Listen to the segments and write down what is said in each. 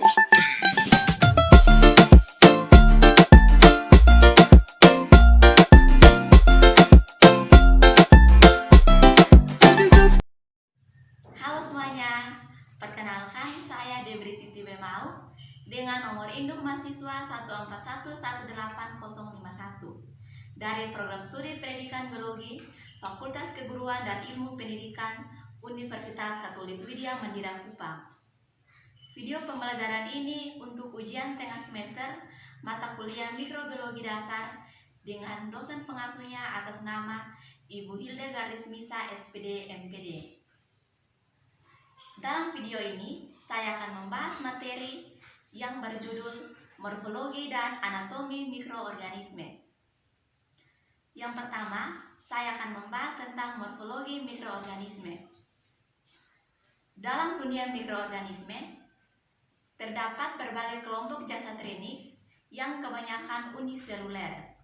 Halo semuanya, perkenalkan saya Debri Titi Bemau dengan nomor induk mahasiswa 141181051 dari program studi pendidikan biologi Fakultas Keguruan dan Ilmu Pendidikan Universitas Katolik Widya Mandira Kupang. Video pembelajaran ini untuk ujian tengah semester mata kuliah mikrobiologi dasar dengan dosen pengasuhnya atas nama Ibu Hilde Garismisa SPD MPD. Dalam video ini, saya akan membahas materi yang berjudul Morfologi dan Anatomi Mikroorganisme. Yang pertama, saya akan membahas tentang morfologi mikroorganisme. Dalam dunia mikroorganisme, terdapat berbagai kelompok jasad renik yang kebanyakan uniseluler.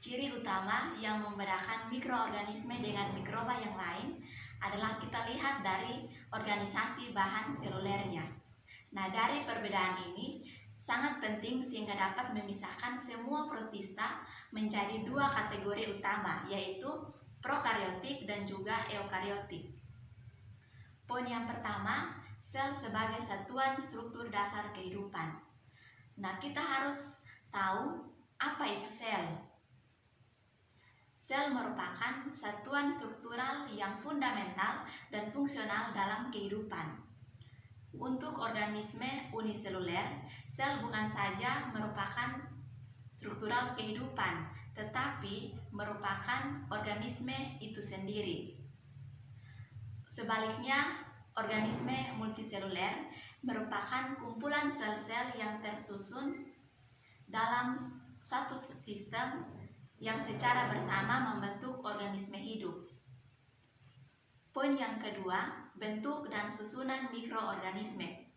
Ciri utama yang membedakan mikroorganisme dengan mikroba yang lain adalah kita lihat dari organisasi bahan selulernya. Nah, dari perbedaan ini sangat penting sehingga dapat memisahkan semua protista menjadi dua kategori utama, yaitu prokariotik dan juga eukariotik. Poin yang pertama, sel sebagai satuan struktur dasar kehidupan. Nah, kita harus tahu apa itu sel. Sel merupakan satuan struktural yang fundamental dan fungsional dalam kehidupan. Untuk organisme uniseluler, sel bukan saja merupakan struktural kehidupan, tetapi merupakan organisme itu sendiri. Sebaliknya, organisme multiseluler merupakan kumpulan sel-sel yang tersusun dalam satu sistem yang secara bersama membentuk organisme hidup. Poin yang kedua, bentuk dan susunan mikroorganisme.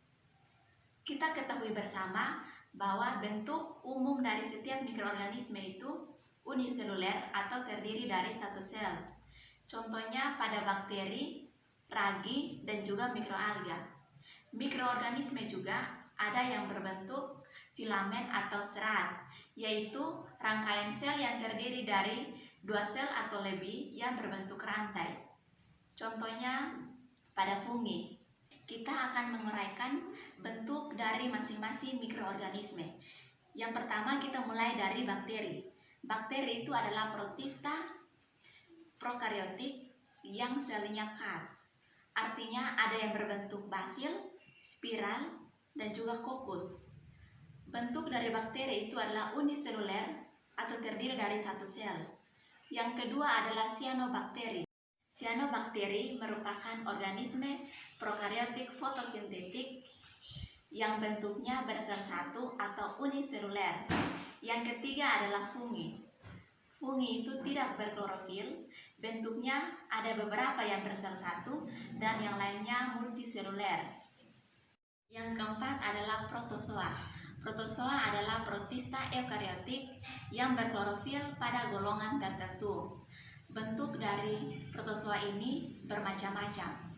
Kita ketahui bersama bahwa bentuk umum dari setiap mikroorganisme itu uniseluler atau terdiri dari satu sel. Contohnya pada bakteri, ragi, dan juga mikroalga. Mikroorganisme juga ada yang berbentuk filamen atau serat, yaitu rangkaian sel yang terdiri dari dua sel atau lebih yang berbentuk rantai. Contohnya pada fungi. Kita akan menguraikan bentuk dari masing-masing mikroorganisme. Yang pertama kita mulai dari bakteri. Bakteri itu adalah protista prokariotik yang selnya khas. Artinya ada yang berbentuk basil, spiral, dan juga kokus. Bentuk dari bakteri itu adalah uniseluler atau terdiri dari satu sel. Yang kedua adalah cyanobacteria. Cyanobacteria merupakan organisme prokariotik fotosintetik yang bentuknya bersel satu atau uniseluler. Yang ketiga adalah fungi. Fungi itu tidak berklorofil, bentuknya ada beberapa yang bersel satu dan yang lainnya multiseluler. Yang keempat adalah protozoa. Protozoa adalah protista eukariotik yang berklorofil pada golongan tertentu. Bentuk dari protozoa ini bermacam-macam.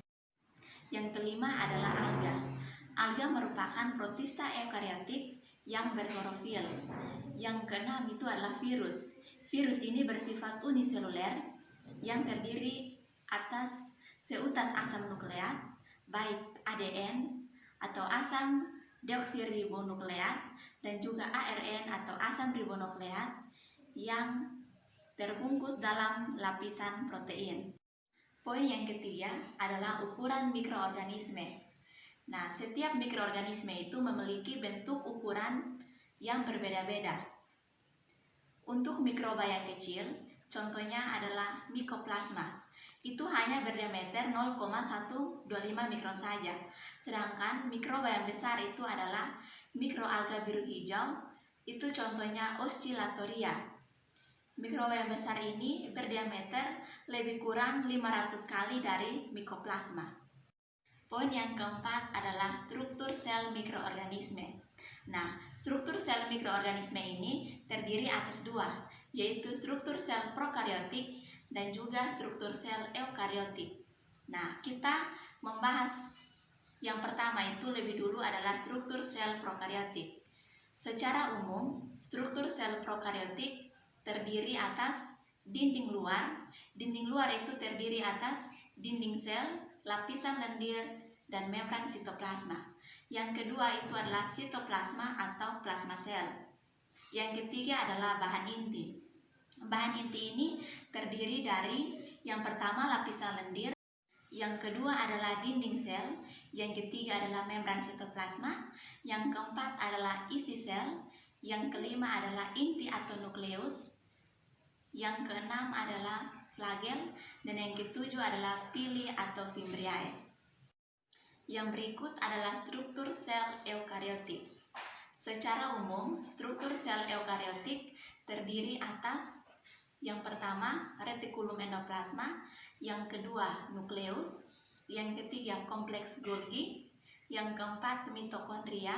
Yang kelima adalah alga. Alga merupakan protista eukariotik yang berklorofil. Yang keenam itu adalah virus. Virus ini bersifat uniseluler yang terdiri atas seutas asam nukleat, baik ADN atau asam deoksiribonukleat dan juga ARN atau asam ribonukleat yang terbungkus dalam lapisan protein. Poin yang ketiga adalah ukuran mikroorganisme. Nah, setiap mikroorganisme itu memiliki bentuk ukuran yang berbeda-beda. Untuk mikroba yang kecil, contohnya adalah Mycoplasma. Itu hanya berdiameter 0,125 mikron saja. Sedangkan mikroba yang besar itu adalah mikroalga biru hijau, itu contohnya Oscillatoria. Mikroba yang besar ini berdiameter lebih kurang 500 kali dari Mycoplasma. Poin yang keempat adalah struktur sel mikroorganisme. Nah, struktur sel mikroorganisme ini terdiri atas dua, yaitu struktur sel prokariotik dan juga struktur sel eukariotik. Nah, kita membahas Yang pertama itu lebih dulu adalah struktur sel prokariotik. Secara umum, struktur sel prokariotik terdiri atas dinding luar. Dinding luar itu terdiri atas dinding sel, lapisan lendir, dan membran sitoplasma. Yang kedua itu adalah sitoplasma atau plasma sel. Yang ketiga adalah bahan inti. Bahan inti ini terdiri dari yang pertama lapisan lendir, yang kedua adalah dinding sel, yang ketiga adalah membran sitoplasma, yang keempat adalah isi sel, yang kelima adalah inti atau nukleus, yang keenam adalah flagel, dan yang ketujuh adalah pili atau fimbriae. Yang berikut adalah struktur sel eukariotik. Secara umum, struktur sel eukariotik terdiri atas yang pertama retikulum endoplasma, yang kedua nukleus, yang ketiga kompleks Golgi, yang keempat mitokondria,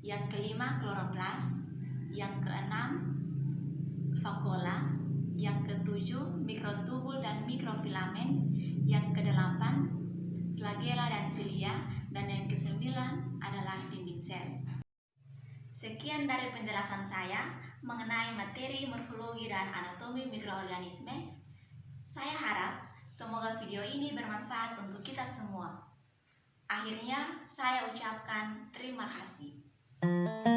yang kelima kloroplas, yang keenam vakuola, yang ketujuh mikrotubul dan mikrofilamen, yang kedelapan flagela dan silia, dan yang kesembilan adalah dinding sel. Sekian dari penjelasan saya mengenai materi morfologi dan anatomi mikroorganisme. Saya harap semoga video ini bermanfaat untuk kita semua. Akhirnya, saya ucapkan terima kasih.